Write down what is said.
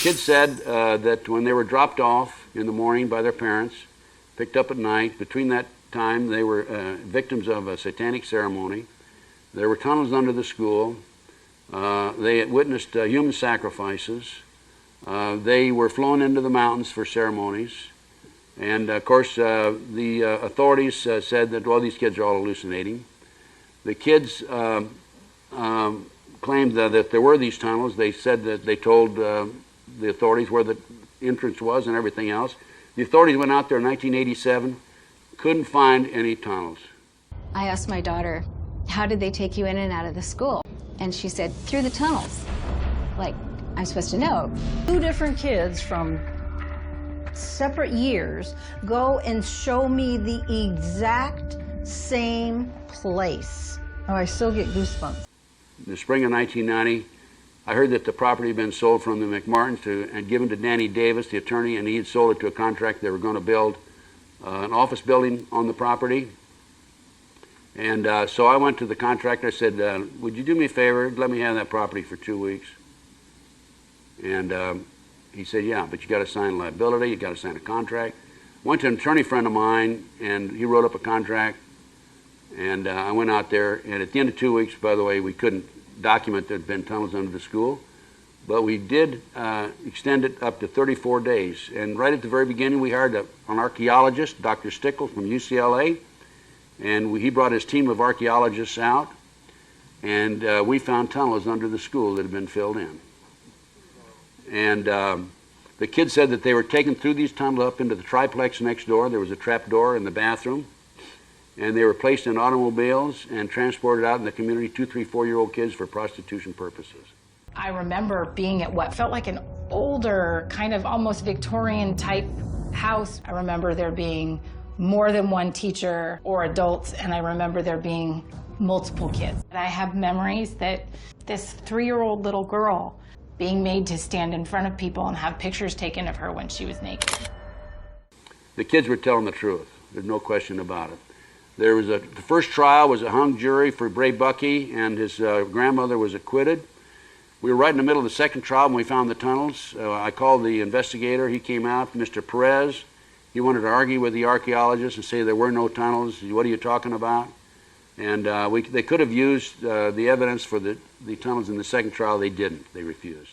kids said that when they were dropped off in the morning by their parents, picked up at night, between that time they were victims of a satanic ceremony. There were tunnels under the school. They had witnessed human sacrifices. They were flown into the mountains for ceremonies. And of course, the authorities said that, well, these kids are all hallucinating. The kids claimed that there were these tunnels. They said that they told the authorities where the entrance was and everything else. The authorities went out there in 1987, couldn't find any tunnels. I asked my daughter, how did they take you in and out of the school? And she said, through the tunnels. Like, I'm supposed to know. 2 different kids from separate years go and show me the exact same place. Oh, I still get goosebumps. In the spring of 1990, I heard that the property had been sold from the McMartins and given to Danny Davis, the attorney, and he had sold it to a contractor. They were going to build an office building on the property. And so I went to the contractor. I said, would you do me a favor? Let me have that property for 2 weeks. And he said, yeah, but you got to sign liability. You got to sign a contract. Went to an attorney friend of mine, and he wrote up a contract. And I went out there, and at the end of 2 weeks, by the way, we couldn't document there had been tunnels under the school, but we did extend it up to 34 days. And right at the very beginning, we hired an archaeologist, Dr. Stickles from UCLA, and he brought his team of archaeologists out, and we found tunnels under the school that had been filled in. And the kids said that they were taken through these tunnels up into the triplex next door. There was a trap door in the bathroom. And they were placed in automobiles and transported out in the community, 2, 3, 4-year-old kids for prostitution purposes. I remember being at what felt like an older, kind of almost Victorian type house. I remember there being more than one teacher or adults, and I remember there being multiple kids. And I have memories that this 3-year-old little girl being made to stand in front of people and have pictures taken of her when she was naked. The kids were telling the truth. There's no question about it. There was the first trial was a hung jury for Bray Bucky, and his grandmother was acquitted. We were right in the middle of the second trial when we found the tunnels. I called the investigator. He came out, Mr. Perez. He wanted to argue with the archaeologists and say there were no tunnels. What are you talking about? And they could have used the evidence for the tunnels in the second trial. They didn't. They refused.